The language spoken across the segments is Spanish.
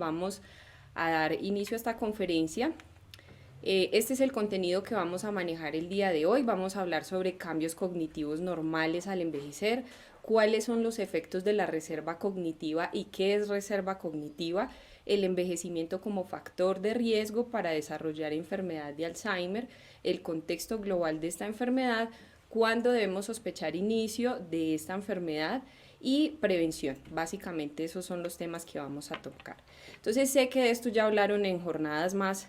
vamos a dar inicio a esta conferencia. Este es el contenido que vamos a manejar el día de hoy. Vamos a hablar sobre cambios cognitivos normales al envejecer, cuáles son los efectos de la reserva cognitiva y qué es reserva cognitiva, el envejecimiento como factor de riesgo para desarrollar enfermedad de Alzheimer, el contexto global de esta enfermedad, cuándo debemos sospechar inicio de esta enfermedad y prevención. Básicamente esos son los temas que vamos a tocar. Entonces sé que de esto ya hablaron en jornadas más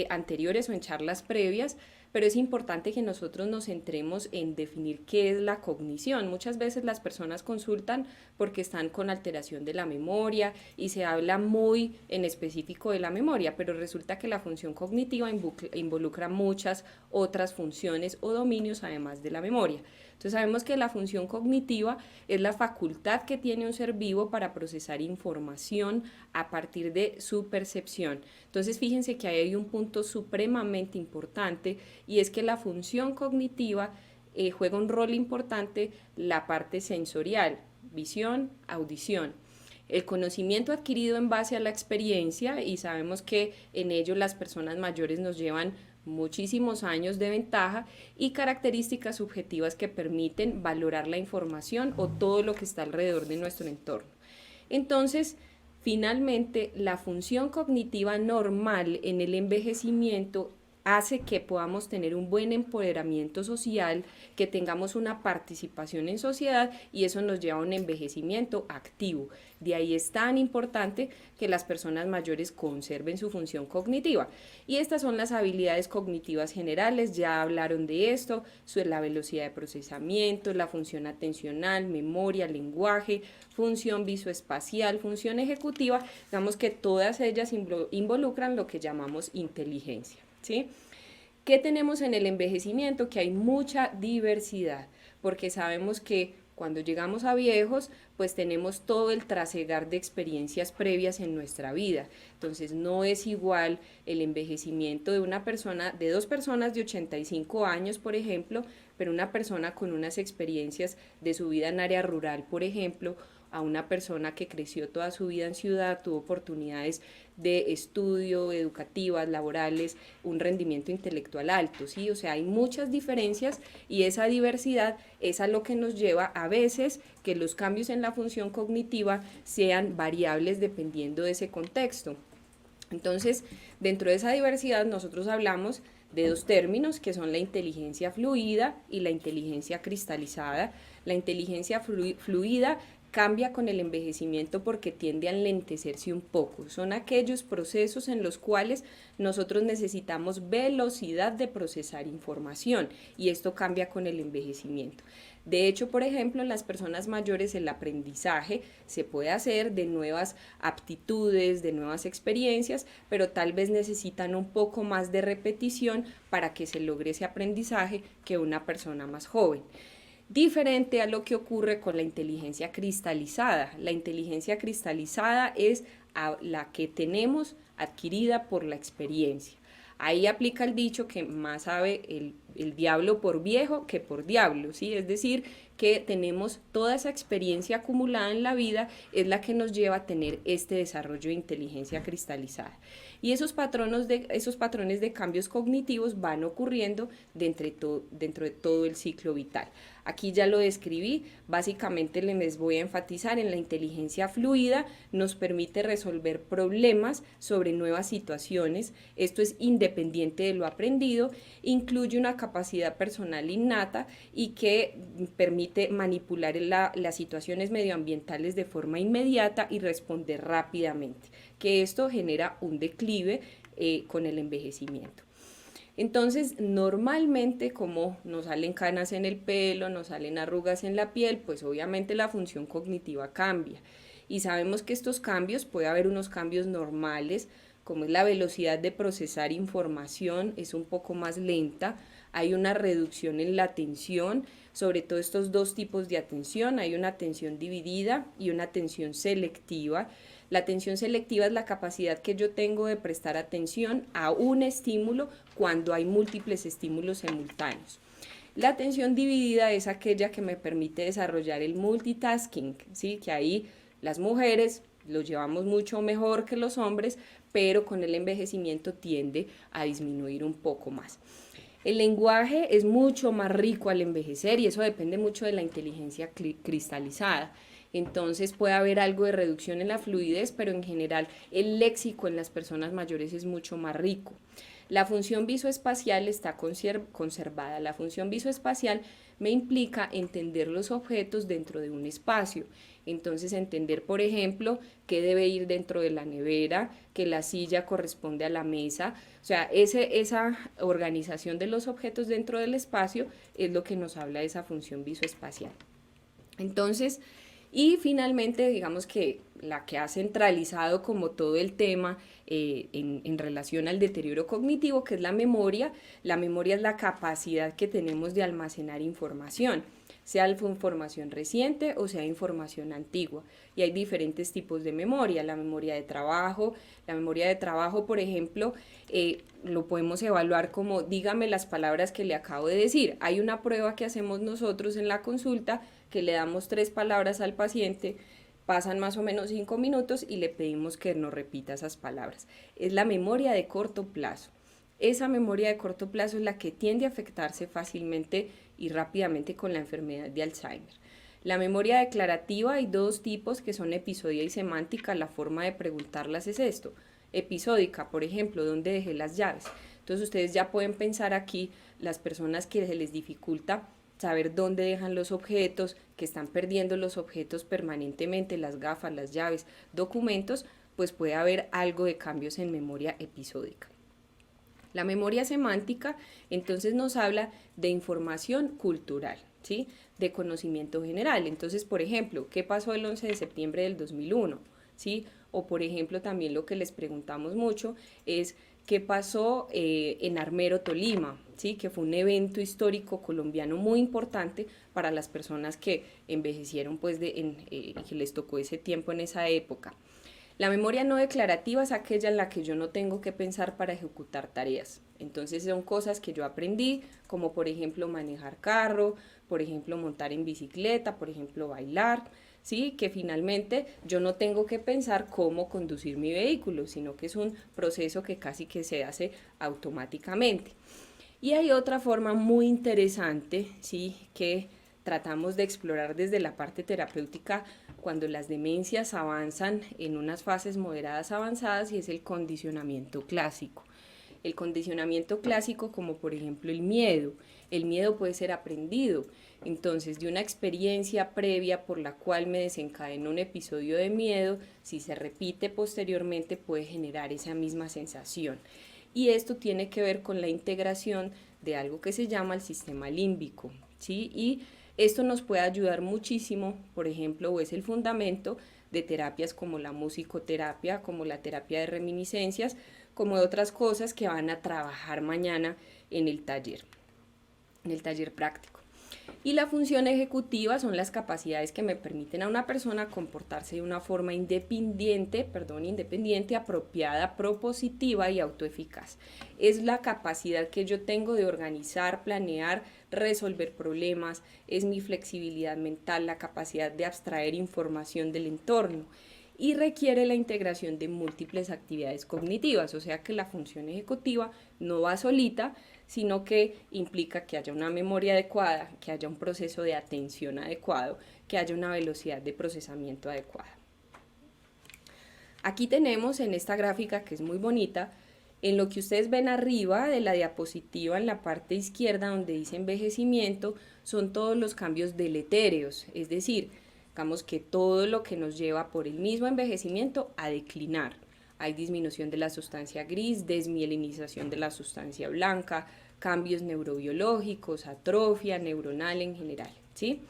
anteriores o en charlas previas, pero es importante que nosotros nos centremos en definir qué es la cognición. Muchas veces las personas consultan porque están con alteración de la memoria y se habla muy en específico de la memoria, pero resulta que la función cognitiva involucra muchas otras funciones o dominios además de la memoria. Entonces sabemos que la función cognitiva es la facultad que tiene un ser vivo para procesar información a partir de su percepción. Entonces fíjense que ahí hay un punto supremamente importante y es que la función cognitiva juega un rol importante la parte sensorial, visión, audición. El conocimiento adquirido en base a la experiencia, y sabemos que en ello las personas mayores nos llevan muchísimos años de ventaja, y características subjetivas que permiten valorar la información o todo lo que está alrededor de nuestro entorno. Entonces, finalmente, la función cognitiva normal en el envejecimiento hace que podamos tener un buen empoderamiento social, que tengamos una participación en sociedad, y eso nos lleva a un envejecimiento activo. De ahí es tan importante que las personas mayores conserven su función cognitiva. Y estas son las habilidades cognitivas generales, ya hablaron de esto, la velocidad de procesamiento, la función atencional, memoria, lenguaje, función visoespacial, función ejecutiva. Digamos que todas ellas involucran lo que llamamos inteligencia, ¿sí? ¿Qué tenemos en el envejecimiento? Que hay mucha diversidad, porque sabemos que cuando llegamos a viejos, pues tenemos todo el trasegar de experiencias previas en nuestra vida. Entonces no es igual el envejecimiento de una persona, de dos personas de 85 años, por ejemplo, pero una persona con unas experiencias de su vida en área rural, por ejemplo, a una persona que creció toda su vida en ciudad, tuvo oportunidades de estudio, educativas, laborales, un rendimiento intelectual alto, ¿sí? O sea, hay muchas diferencias y esa diversidad es a lo que nos lleva a veces que los cambios en la función cognitiva sean variables dependiendo de ese contexto. Entonces, dentro de esa diversidad nosotros hablamos de dos términos que son la inteligencia fluida y la inteligencia cristalizada. La inteligencia fluida cambia con el envejecimiento porque tiende a enlentecerse un poco. Son aquellos procesos en los cuales nosotros necesitamos velocidad de procesar información y esto cambia con el envejecimiento. De hecho, por ejemplo, en las personas mayores el aprendizaje se puede hacer de nuevas aptitudes, de nuevas experiencias, pero tal vez necesitan un poco más de repetición para que se logre ese aprendizaje que una persona más joven. Diferente a lo que ocurre con la inteligencia cristalizada. La inteligencia cristalizada es la que tenemos adquirida por la experiencia. Ahí aplica el dicho que más sabe el diablo por viejo que por diablo, ¿sí? Es decir, que tenemos toda esa experiencia acumulada en la vida es la que nos lleva a tener este desarrollo de inteligencia cristalizada. Y esos patrones de cambios cognitivos van ocurriendo dentro de todo el ciclo vital. Aquí ya lo describí, básicamente les voy a enfatizar en la inteligencia fluida, nos permite resolver problemas sobre nuevas situaciones, esto es independiente de lo aprendido, incluye una capacidad personal innata y que permite manipular las situaciones medioambientales de forma inmediata y responder rápidamente, que esto genera un declive con el envejecimiento. Entonces, normalmente, como nos salen canas en el pelo, nos salen arrugas en la piel, pues obviamente la función cognitiva cambia. Y sabemos que estos cambios, puede haber unos cambios normales, como es la velocidad de procesar información, es un poco más lenta, hay una reducción en la atención, sobre todo estos dos tipos de atención, hay una atención dividida y una atención selectiva. La atención selectiva es la capacidad que yo tengo de prestar atención a un estímulo cuando hay múltiples estímulos simultáneos. La atención dividida es aquella que me permite desarrollar el multitasking, ¿sí? Que ahí las mujeres lo llevamos mucho mejor que los hombres, pero con el envejecimiento tiende a disminuir un poco más. El lenguaje es mucho más rico al envejecer y eso depende mucho de la inteligencia cristalizada. Entonces puede haber algo de reducción en la fluidez, pero en general el léxico en las personas mayores es mucho más rico. La función visoespacial está conservada. La función visoespacial me implica entender los objetos dentro de un espacio. Entonces entender, por ejemplo, qué debe ir dentro de la nevera, que la silla corresponde a la mesa. O sea, esa organización de los objetos dentro del espacio es lo que nos habla de esa función visoespacial. Entonces, y finalmente, digamos que la que ha centralizado como todo el tema en relación al deterioro cognitivo, que es la memoria. La memoria es la capacidad que tenemos de almacenar información, sea información reciente o sea información antigua. Y hay diferentes tipos de memoria. La memoria de trabajo, por ejemplo, lo podemos evaluar como dígame las palabras que le acabo de decir. Hay una prueba que hacemos nosotros en la consulta que le damos 3 palabras al paciente, pasan más o menos 5 minutos y le pedimos que nos repita esas palabras. Es la memoria de corto plazo. Esa memoria de corto plazo es la que tiende a afectarse fácilmente y rápidamente con la enfermedad de Alzheimer. La memoria declarativa hay 2 tipos que son episódica y semántica. La forma de preguntarlas es esto. Episódica, por ejemplo, ¿dónde dejé las llaves? Entonces ustedes ya pueden pensar aquí, las personas que se les dificulta saber dónde dejan los objetos, que están perdiendo los objetos permanentemente, las gafas, las llaves, documentos, pues puede haber algo de cambios en memoria episódica. La memoria semántica entonces nos habla de información cultural, ¿sí? De conocimiento general. Entonces, por ejemplo, ¿qué pasó el 11 de septiembre del 2001? ¿Sí? O por ejemplo, también lo que les preguntamos mucho es qué pasó en Armero, Tolima, ¿sí? Que fue un evento histórico colombiano muy importante para las personas que envejecieron, pues, que les tocó ese tiempo en esa época. La memoria no declarativa es aquella en la que yo no tengo que pensar para ejecutar tareas. Entonces son cosas que yo aprendí, como por ejemplo manejar carro, por ejemplo montar en bicicleta, por ejemplo bailar, ¿sí? Que finalmente yo no tengo que pensar cómo conducir mi vehículo, sino que es un proceso que casi que se hace automáticamente. Y hay otra forma muy interesante, ¿sí? Que tratamos de explorar desde la parte terapéutica cuando las demencias avanzan en unas fases moderadas avanzadas, y es el condicionamiento clásico. El condicionamiento clásico, como por ejemplo el miedo. El miedo puede ser aprendido. Entonces, de una experiencia previa por la cual me desencadenó un episodio de miedo, si se repite posteriormente puede generar esa misma sensación. Y esto tiene que ver con la integración de algo que se llama el sistema límbico, ¿sí? Y esto nos puede ayudar muchísimo, por ejemplo, o es el fundamento de terapias como la musicoterapia, como la terapia de reminiscencias, como de otras cosas que van a trabajar mañana en el taller práctico. Y la función ejecutiva son las capacidades que me permiten a una persona comportarse de una forma independiente, apropiada, propositiva y autoeficaz. Es la capacidad que yo tengo de organizar, planear, resolver problemas, es mi flexibilidad mental, la capacidad de abstraer información del entorno, y requiere la integración de múltiples actividades cognitivas, o sea que la función ejecutiva no va solita, sino que implica que haya una memoria adecuada, que haya un proceso de atención adecuado, que haya una velocidad de procesamiento adecuada. Aquí tenemos en esta gráfica, que es muy bonita, en lo que ustedes ven arriba de la diapositiva, en la parte izquierda donde dice envejecimiento, son todos los cambios deletéreos, es decir, digamos que todo lo que nos lleva por el mismo envejecimiento a declinar. Hay disminución de la sustancia gris, desmielinización de la sustancia blanca, cambios neurobiológicos, atrofia neuronal en general, ¿sí?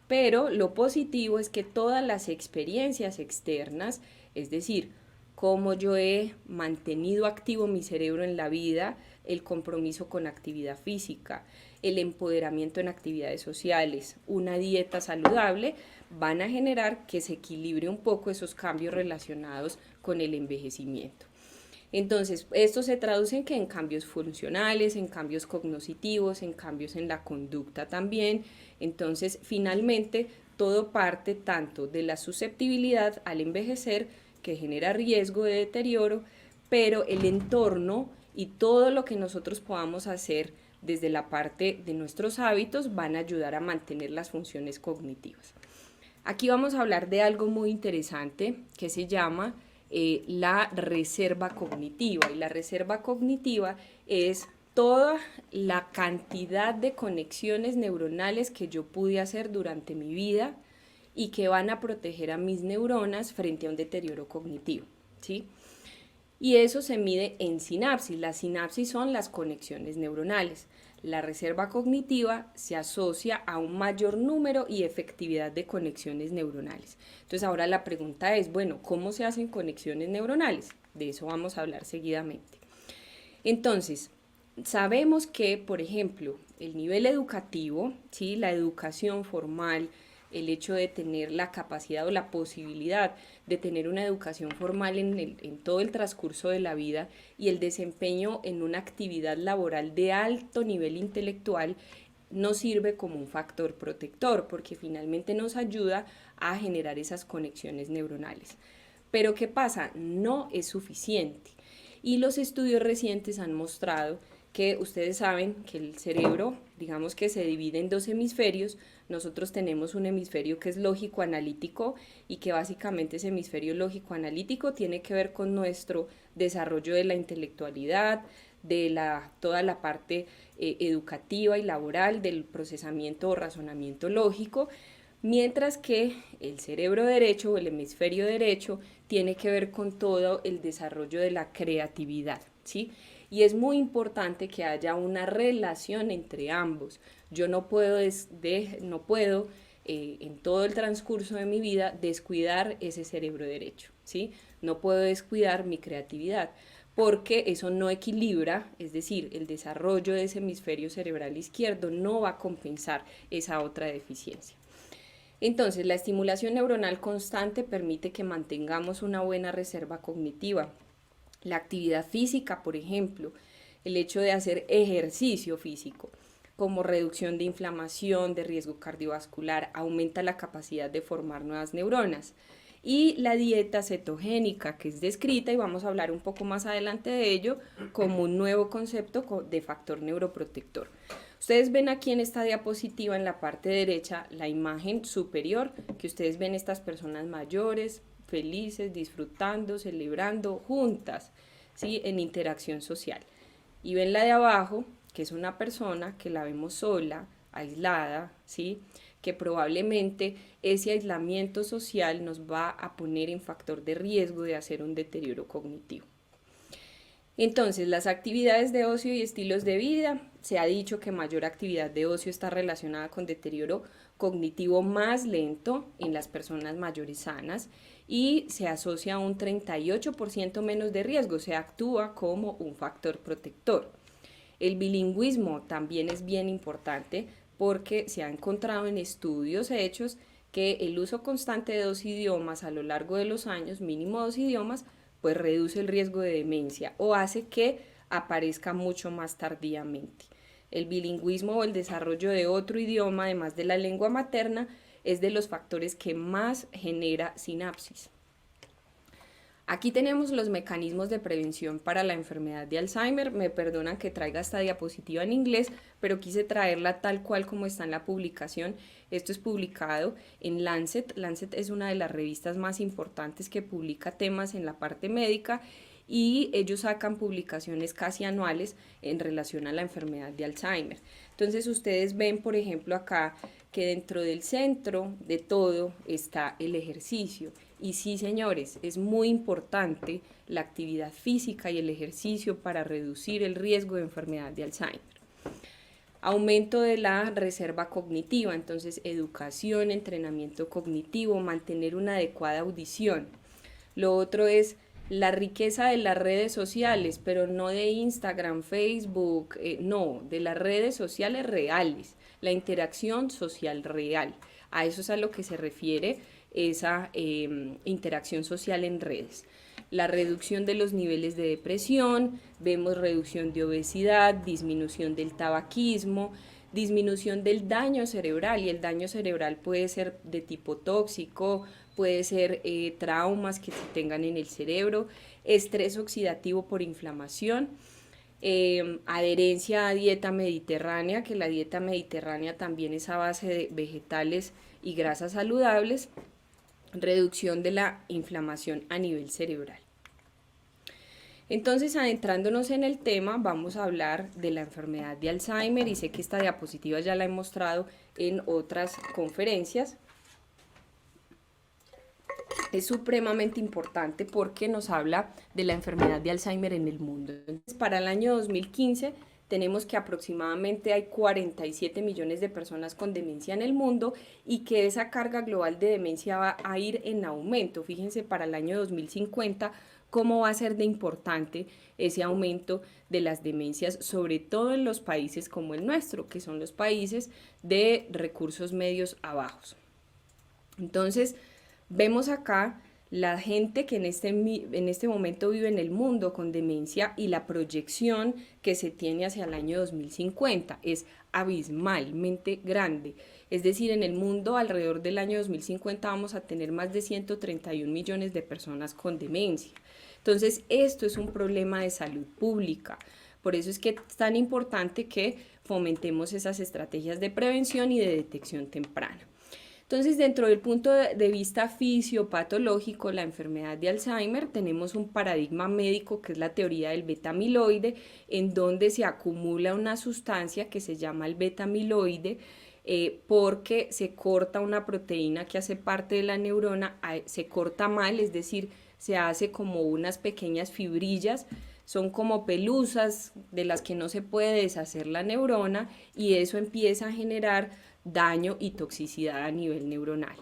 Pero lo positivo es que todas las experiencias externas, es decir, cómo yo he mantenido activo mi cerebro en la vida, el compromiso con actividad física, el empoderamiento en actividades sociales, una dieta saludable, van a generar que se equilibre un poco esos cambios relacionados con el envejecimiento. Entonces, esto se traduce en cambios funcionales, en cambios cognitivos, en cambios en la conducta también. Entonces, finalmente, todo parte tanto de la susceptibilidad al envejecer, que genera riesgo de deterioro, pero el entorno y todo lo que nosotros podamos hacer desde la parte de nuestros hábitos van a ayudar a mantener las funciones cognitivas. Aquí vamos a hablar de algo muy interesante que se llama la reserva cognitiva. Y la reserva cognitiva es toda la cantidad de conexiones neuronales que yo pude hacer durante mi vida y que van a proteger a mis neuronas frente a un deterioro cognitivo, ¿sí? Y eso se mide en sinapsis. Las sinapsis son las conexiones neuronales. La reserva cognitiva se asocia a un mayor número y efectividad de conexiones neuronales. Entonces ahora la pregunta es, bueno, ¿cómo se hacen conexiones neuronales? De eso vamos a hablar seguidamente. Entonces, sabemos que, por ejemplo, el nivel educativo, ¿sí? La educación formal, el hecho de tener la capacidad o la posibilidad de tener una educación formal en todo el transcurso de la vida y el desempeño en una actividad laboral de alto nivel intelectual nos sirve como un factor protector porque finalmente nos ayuda a generar esas conexiones neuronales. Pero ¿qué pasa? No es suficiente. Y los estudios recientes han mostrado que ustedes saben que el cerebro, digamos que se divide en dos hemisferios. Nosotros tenemos un hemisferio que es lógico-analítico y que básicamente ese hemisferio lógico-analítico tiene que ver con nuestro desarrollo de la intelectualidad, de toda la parte educativa y laboral, del procesamiento o razonamiento lógico, mientras que el cerebro derecho o el hemisferio derecho tiene que ver con todo el desarrollo de la creatividad, ¿sí? Y es muy importante que haya una relación entre ambos. Yo no puedo en todo el transcurso de mi vida descuidar ese cerebro derecho, ¿sí? No puedo descuidar mi creatividad porque eso no equilibra, es decir, el desarrollo de ese hemisferio cerebral izquierdo no va a compensar esa otra deficiencia. Entonces, la estimulación neuronal constante permite que mantengamos una buena reserva cognitiva. La actividad física, por ejemplo, el hecho de hacer ejercicio físico, como reducción de inflamación, de riesgo cardiovascular, aumenta la capacidad de formar nuevas neuronas. Y la dieta cetogénica, que es descrita, y vamos a hablar un poco más adelante de ello, como un nuevo concepto de factor neuroprotector. Ustedes ven aquí en esta diapositiva, en la parte derecha, la imagen superior, que ustedes ven estas personas mayores, felices, disfrutando, celebrando, juntas, ¿sí? En interacción social. Y ven la de abajo, que es una persona que la vemos sola, aislada, ¿sí? Que probablemente ese aislamiento social nos va a poner en factor de riesgo de hacer un deterioro cognitivo. Entonces, las actividades de ocio y estilos de vida, se ha dicho que mayor actividad de ocio está relacionada con deterioro cognitivo más lento en las personas mayores sanas y se asocia a un 38% menos de riesgo, se actúa como un factor protector. El bilingüismo también es bien importante porque se ha encontrado en estudios hechos que el uso constante de dos idiomas a lo largo de los años, mínimo dos idiomas, pues reduce el riesgo de demencia o hace que aparezca mucho más tardíamente. El bilingüismo o el desarrollo de otro idioma, además de la lengua materna, es de los factores que más genera sinapsis. Aquí tenemos los mecanismos de prevención para la enfermedad de Alzheimer. Me perdonan que traiga esta diapositiva en inglés, pero quise traerla tal cual como está en la publicación. Esto es publicado en Lancet. Lancet es una de las revistas más importantes que publica temas en la parte médica y ellos sacan publicaciones casi anuales en relación a la enfermedad de Alzheimer. Entonces ustedes ven, por ejemplo, acá que dentro del centro de todo está el ejercicio. Y sí, señores, es muy importante la actividad física y el ejercicio para reducir el riesgo de enfermedad de Alzheimer. Aumento de la reserva cognitiva, entonces educación, entrenamiento cognitivo, mantener una adecuada audición. Lo otro es la riqueza de las redes sociales, pero no de Instagram, Facebook, no, de las redes sociales reales, la interacción social real. A eso es a lo que se refiere esa interacción social en redes. La reducción de los niveles de depresión, vemos reducción de obesidad, disminución del tabaquismo, disminución del daño cerebral, y el daño cerebral puede ser de tipo tóxico, puede ser traumas que se tengan en el cerebro, estrés oxidativo por inflamación, adherencia a dieta mediterránea, que la dieta mediterránea también es a base de vegetales y grasas saludables, reducción de la inflamación a nivel cerebral. Entonces, adentrándonos en el tema, vamos a hablar de la enfermedad de Alzheimer, y sé que esta diapositiva ya la he mostrado en otras conferencias. Es supremamente importante porque nos habla de la enfermedad de Alzheimer en el mundo. Entonces, para el año 2015 tenemos que aproximadamente hay 47 millones de personas con demencia en el mundo, y que esa carga global de demencia va a ir en aumento. Fíjense para el año 2050 cómo va a ser de importante ese aumento de las demencias, sobre todo en los países como el nuestro, que son los países de recursos medios a bajos. Entonces, vemos acá la gente que en este momento vive en el mundo con demencia, y la proyección que se tiene hacia el año 2050 es abismalmente grande. Es decir, en el mundo alrededor del año 2050 vamos a tener más de 131 millones de personas con demencia. Entonces, esto es un problema de salud pública. Por eso es que es tan importante que fomentemos esas estrategias de prevención y de detección temprana. Entonces, dentro del punto de vista fisiopatológico, la enfermedad de Alzheimer, tenemos un paradigma médico que es la teoría del beta-amiloide, en donde se acumula una sustancia que se llama el beta-amiloide, porque se corta una proteína que hace parte de la neurona, se corta mal, es decir, se hace como unas pequeñas fibrillas, son como pelusas de las que no se puede deshacer la neurona, y eso empieza a generar daño y toxicidad a nivel neuronal.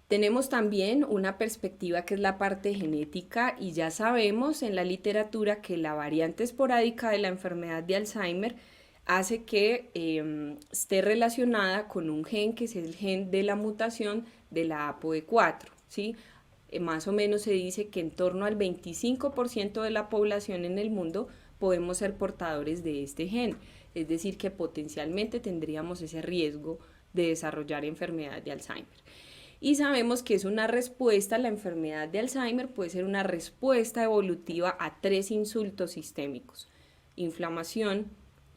Tenemos también una perspectiva que es la parte genética, y ya sabemos en la literatura que la variante esporádica de la enfermedad de Alzheimer hace que esté relacionada con un gen que es el gen de la mutación de la APOE4, ¿sí? Más o menos se dice que en torno al 25% de la población en el mundo podemos ser portadores de este gen, es decir, que potencialmente tendríamos ese riesgo de desarrollar enfermedad de Alzheimer. Y sabemos que es una respuesta, la enfermedad de Alzheimer puede ser una respuesta evolutiva a 3 insultos sistémicos: inflamación,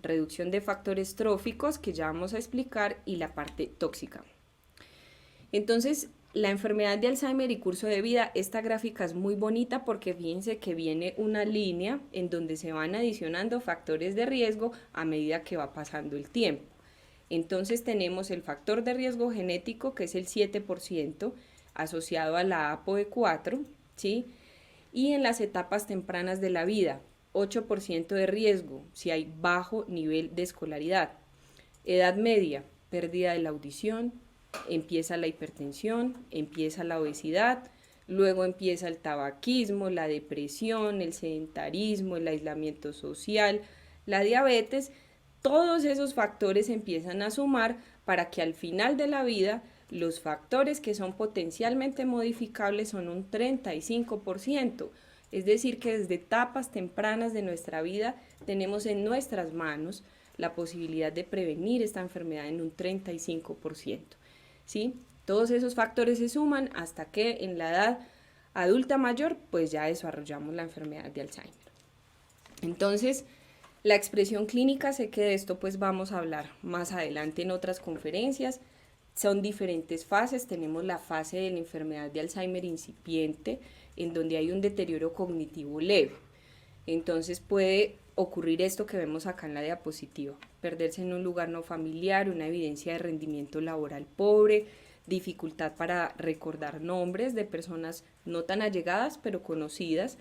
reducción de factores tróficos, que ya vamos a explicar, y la parte tóxica. Entonces, la enfermedad de Alzheimer y curso de vida, esta gráfica es muy bonita porque fíjense que viene una línea en donde se van adicionando factores de riesgo a medida que va pasando el tiempo. Entonces tenemos el factor de riesgo genético, que es el 7%, asociado a la APOE4, ¿sí? Y en las etapas tempranas de la vida, 8% de riesgo si hay bajo nivel de escolaridad. Edad media, pérdida de la audición, empieza la hipertensión, empieza la obesidad, luego empieza el tabaquismo, la depresión, el sedentarismo, el aislamiento social, la diabetes. Todos esos factores empiezan a sumar para que al final de la vida los factores que son potencialmente modificables son un 35%. Es decir, que desde etapas tempranas de nuestra vida tenemos en nuestras manos la posibilidad de prevenir esta enfermedad en un 35%. ¿Sí? Todos esos factores se suman hasta que en la edad adulta mayor pues ya desarrollamos la enfermedad de Alzheimer. Entonces, la expresión clínica, sé que de esto pues vamos a hablar más adelante en otras conferencias. Son diferentes fases. Tenemos la fase de la enfermedad de Alzheimer incipiente, en donde hay un deterioro cognitivo leve. Entonces puede ocurrir esto que vemos acá en la diapositiva: perderse en un lugar no familiar, una evidencia de rendimiento laboral pobre, dificultad para recordar nombres de personas no tan allegadas pero conocidas,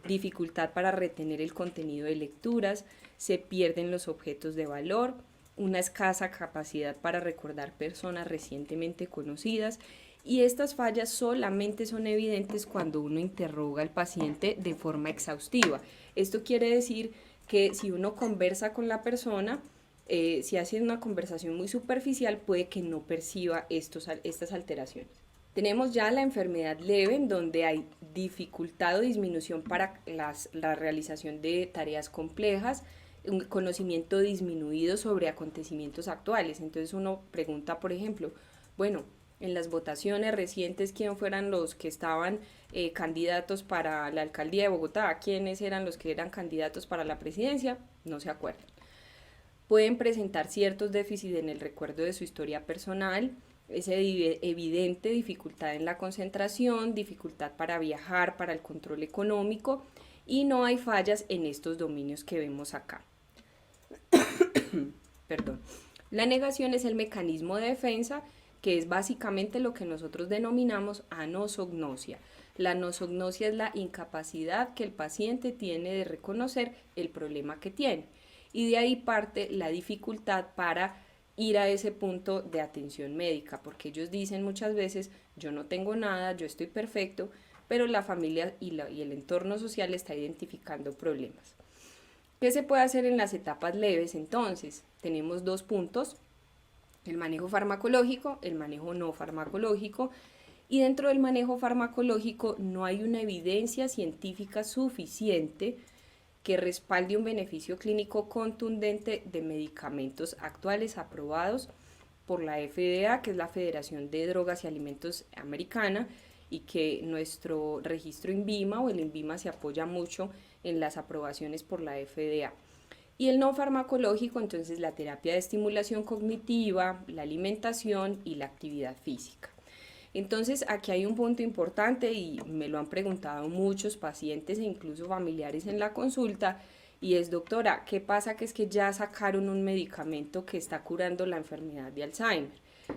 dificultad para retener el contenido de lecturas, se pierden los objetos de valor, una escasa capacidad para recordar personas recientemente conocidas. Y estas fallas solamente son evidentes cuando uno interroga al paciente de forma exhaustiva. Esto quiere decir que si uno conversa con la persona, si hace una conversación muy superficial, puede que no perciba estas alteraciones. Tenemos ya la enfermedad leve, en donde hay dificultad o disminución para la realización de tareas complejas, un conocimiento disminuido sobre acontecimientos actuales. Entonces uno pregunta, por ejemplo, bueno, en las votaciones recientes, ¿quién fueran los que estaban candidatos para la alcaldía de Bogotá? ¿Quiénes eran los que eran candidatos para la presidencia? No se acuerdan. Pueden presentar ciertos déficits en el recuerdo de su historia personal, es evidente dificultad en la concentración, dificultad para viajar, para el control económico, y no hay fallas en estos dominios que vemos acá. Perdón. La negación es el mecanismo de defensa, que es básicamente lo que nosotros denominamos anosognosia. La anosognosia es la incapacidad que el paciente tiene de reconocer el problema que tiene, y de ahí parte la dificultad para ir a ese punto de atención médica, porque ellos dicen muchas veces, yo no tengo nada, yo estoy perfecto, pero la familia y el entorno social está identificando problemas. ¿Qué se puede hacer en las etapas leves? Entonces, tenemos dos puntos: el manejo farmacológico, el manejo no farmacológico, y dentro del manejo farmacológico no hay una evidencia científica suficiente que respalde un beneficio clínico contundente de medicamentos actuales aprobados por la FDA, que es la Federación de Drogas y Alimentos Americana, y que nuestro registro INVIMA o el INVIMA se apoya mucho en las aprobaciones por la FDA. Y el no farmacológico, entonces la terapia de estimulación cognitiva, la alimentación y la actividad física. Entonces aquí hay un punto importante y me lo han preguntado muchos pacientes e incluso familiares en la consulta, y es: doctora, ¿qué pasa que es que ya sacaron un medicamento que está curando la enfermedad de Alzheimer?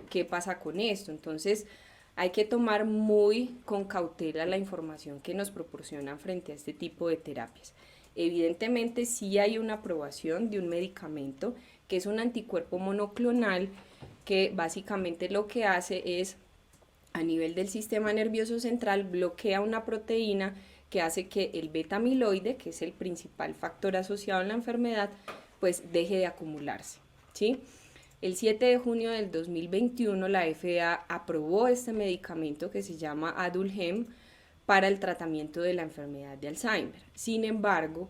¿Qué pasa con esto? Entonces hay que tomar muy con cautela la información que nos proporcionan frente a este tipo de terapias. Evidentemente sí hay una aprobación de un medicamento que es un anticuerpo monoclonal, que básicamente lo que hace es, a nivel del sistema nervioso central, bloquea una proteína que hace que el beta amiloide, que es el principal factor asociado en la enfermedad, pues deje de acumularse, ¿sí? El 7 de junio del 2021 la FDA aprobó este medicamento que se llama Adulgem para el tratamiento de la enfermedad de Alzheimer. Sin embargo,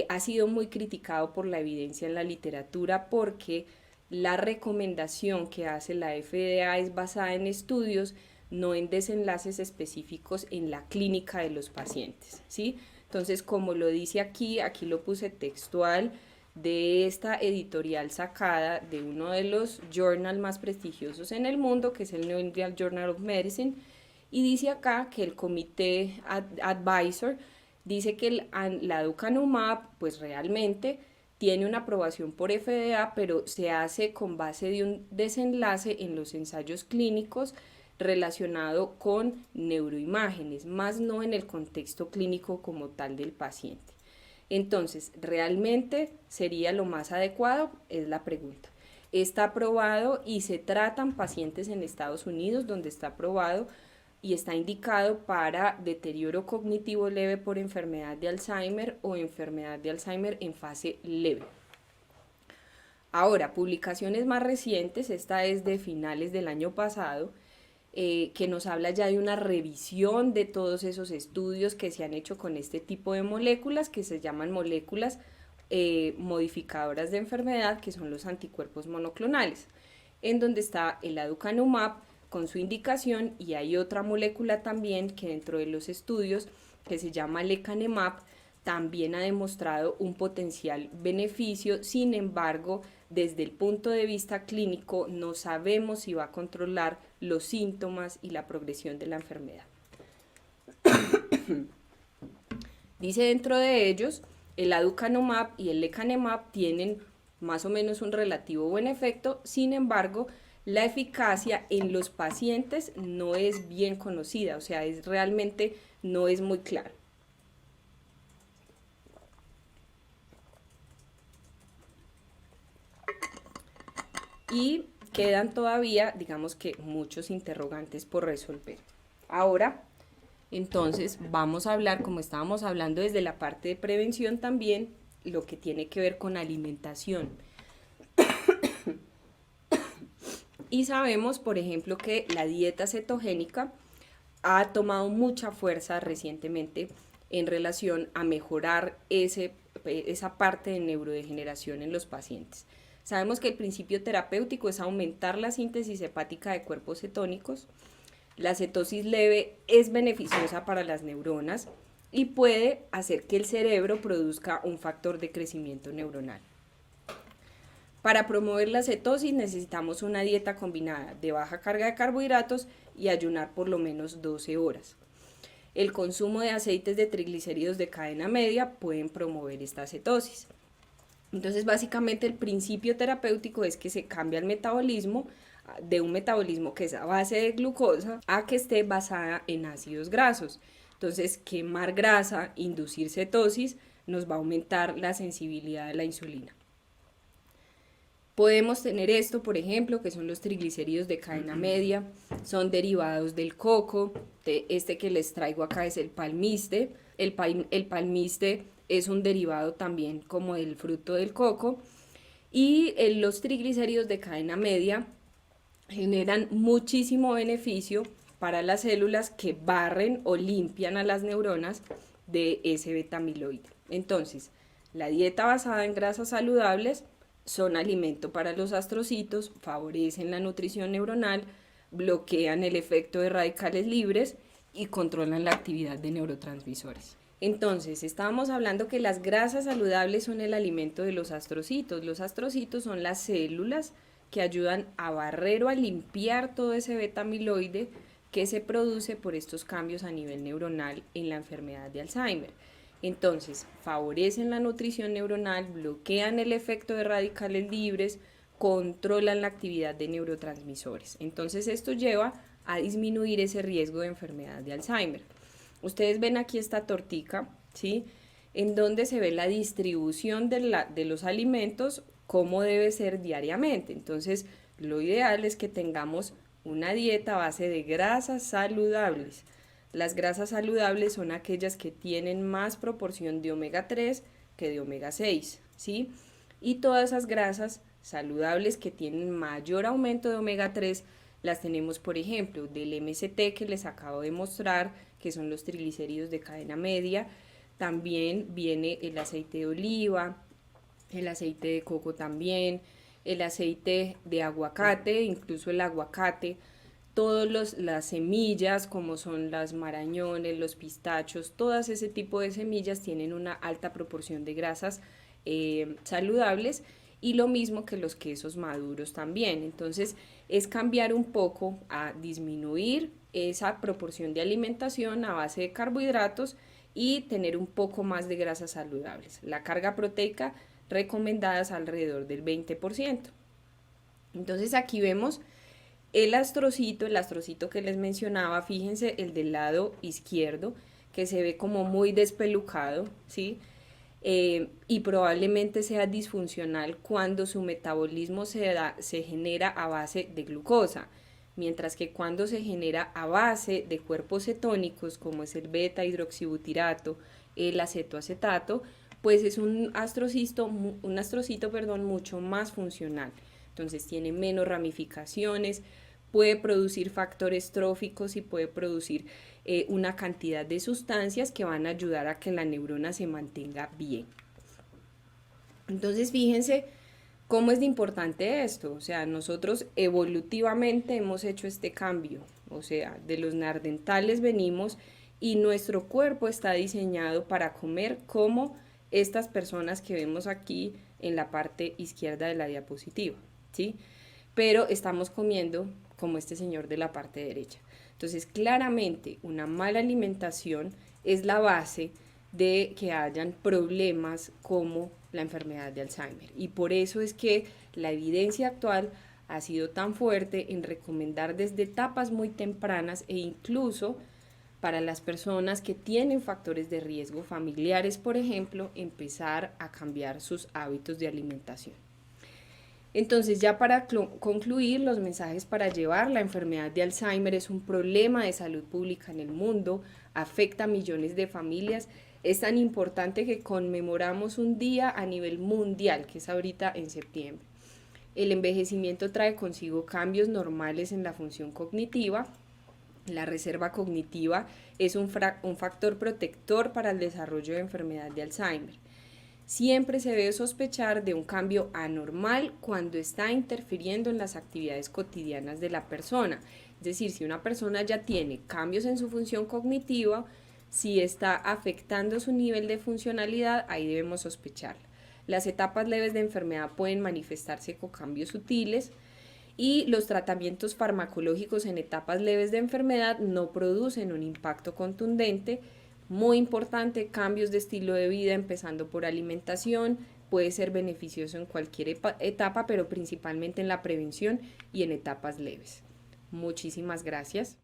ha sido muy criticado por la evidencia en la literatura, porque la recomendación que hace la FDA es basada en estudios, no en desenlaces específicos en la clínica de los pacientes, ¿sí? Entonces, como lo dice aquí lo puse textual de esta editorial sacada de uno de los journals más prestigiosos en el mundo, que es el New England Journal of Medicine, y dice acá que el comité advisor dice que la aducanumab pues realmente tiene una aprobación por FDA, pero se hace con base de un desenlace en los ensayos clínicos relacionado con neuroimágenes, más no en el contexto clínico como tal del paciente. Entonces, ¿realmente sería lo más adecuado? Es la pregunta. Está aprobado y se tratan pacientes en Estados Unidos, donde está aprobado y está indicado para deterioro cognitivo leve por enfermedad de Alzheimer o enfermedad de Alzheimer en fase leve. Ahora, publicaciones más recientes, esta es de finales del año pasado, que nos habla ya de una revisión de todos esos estudios que se han hecho con este tipo de moléculas, que se llaman moléculas modificadoras de enfermedad, que son los anticuerpos monoclonales, en donde está el aducanumab con su indicación, y hay otra molécula también que dentro de los estudios, que se llama lecanemab, también ha demostrado un potencial beneficio. Sin embargo, desde el punto de vista clínico no sabemos si va a controlar los síntomas y la progresión de la enfermedad. Dice dentro de ellos, el aducanumab y el lecanemab tienen más o menos un relativo buen efecto. Sin embargo, la eficacia en los pacientes no es bien conocida, o sea, realmente no es muy claro. Y quedan todavía, digamos que, muchos interrogantes por resolver. Ahora, entonces, vamos a hablar, como estábamos hablando desde la parte de prevención también, lo que tiene que ver con alimentación. Y sabemos, por ejemplo, que la dieta cetogénica ha tomado mucha fuerza recientemente en relación a mejorar ese esa parte de neurodegeneración en los pacientes. Sabemos que el principio terapéutico es aumentar la síntesis hepática de cuerpos cetónicos. La cetosis leve es beneficiosa para las neuronas y puede hacer que el cerebro produzca un factor de crecimiento neuronal. Para promover la cetosis necesitamos una dieta combinada de baja carga de carbohidratos y ayunar por lo menos 12 horas. El consumo de aceites de triglicéridos de cadena media pueden promover esta cetosis. Entonces, básicamente el principio terapéutico es que se cambia el metabolismo de un metabolismo que es a base de glucosa a que esté basada en ácidos grasos. Entonces, quemar grasa, inducir cetosis, nos va a aumentar la sensibilidad a la insulina. Podemos tener esto, por ejemplo, que son los triglicéridos de cadena media, son derivados del coco, este que les traigo acá es el palmiste. El palmiste es un derivado también como del fruto del coco, y los triglicéridos de cadena media generan muchísimo beneficio para las células que barren o limpian a las neuronas de ese beta-amiloide. Entonces, la dieta basada en grasas saludables son alimento para los astrocitos, favorecen la nutrición neuronal, bloquean el efecto de radicales libres y controlan la actividad de neurotransmisores. Entonces, estábamos hablando que las grasas saludables son el alimento de los astrocitos. Los astrocitos son las células que ayudan a barrer o a limpiar todo ese beta-amiloide que se produce por estos cambios a nivel neuronal en la enfermedad de Alzheimer. Entonces, favorecen la nutrición neuronal, bloquean el efecto de radicales libres, controlan la actividad de neurotransmisores. Entonces, esto lleva a disminuir ese riesgo de enfermedad de Alzheimer. Ustedes ven aquí esta tortica, ¿sí? En donde se ve la distribución de los alimentos, cómo debe ser diariamente. Entonces, lo ideal es que tengamos una dieta a base de grasas saludables. Las grasas saludables son aquellas que tienen más proporción de omega 3 que de omega 6, ¿sí? Y todas esas grasas saludables que tienen mayor aumento de omega 3 las tenemos, por ejemplo, del MCT que les acabo de mostrar, que son los triglicéridos de cadena media. También viene el aceite de oliva, el aceite de coco también, el aceite de aguacate, incluso el aguacate, todas las semillas como son las marañones, los pistachos, todas ese tipo de semillas tienen una alta proporción de grasas saludables, y lo mismo que los quesos maduros también. Entonces es cambiar un poco a disminuir esa proporción de alimentación a base de carbohidratos y tener un poco más de grasas saludables. La carga proteica recomendada es alrededor del 20%. Entonces aquí vemos el astrocito que les mencionaba. Fíjense el del lado izquierdo, que se ve como muy despelucado, ¿sí? Y probablemente sea disfuncional cuando su metabolismo se genera a base de glucosa, mientras que cuando se genera a base de cuerpos cetónicos, como es el beta-hidroxibutirato, el acetoacetato, pues es un astrocito, mucho más funcional. Entonces tiene menos ramificaciones, puede producir factores tróficos y puede producir una cantidad de sustancias que van a ayudar a que la neurona se mantenga bien. Entonces fíjense cómo es de importante esto. O sea, nosotros evolutivamente hemos hecho este cambio. O sea, de los neandertales venimos y nuestro cuerpo está diseñado para comer como estas personas que vemos aquí en la parte izquierda de la diapositiva, ¿sí? Pero estamos comiendo como este señor de la parte derecha. Entonces, claramente, una mala alimentación es la base de que hayan problemas como la enfermedad de Alzheimer. Y por eso es que la evidencia actual ha sido tan fuerte en recomendar desde etapas muy tempranas e incluso para las personas que tienen factores de riesgo familiares, por ejemplo, empezar a cambiar sus hábitos de alimentación. Entonces, ya para concluir, los mensajes para llevar: la enfermedad de Alzheimer es un problema de salud pública en el mundo, afecta a millones de familias, es tan importante que conmemoramos un día a nivel mundial, que es ahorita en septiembre. El envejecimiento trae consigo cambios normales en la función cognitiva. La reserva cognitiva es un factor protector para el desarrollo de enfermedad de Alzheimer. Siempre se debe sospechar de un cambio anormal cuando está interfiriendo en las actividades cotidianas de la persona. Es decir, si una persona ya tiene cambios en su función cognitiva, si está afectando su nivel de funcionalidad, ahí debemos sospechar. Las etapas leves de enfermedad pueden manifestarse con cambios sutiles y los tratamientos farmacológicos en etapas leves de enfermedad no producen un impacto contundente. Muy importante, cambios de estilo de vida empezando por alimentación, puede ser beneficioso en cualquier etapa, pero principalmente en la prevención y en etapas leves. Muchísimas gracias.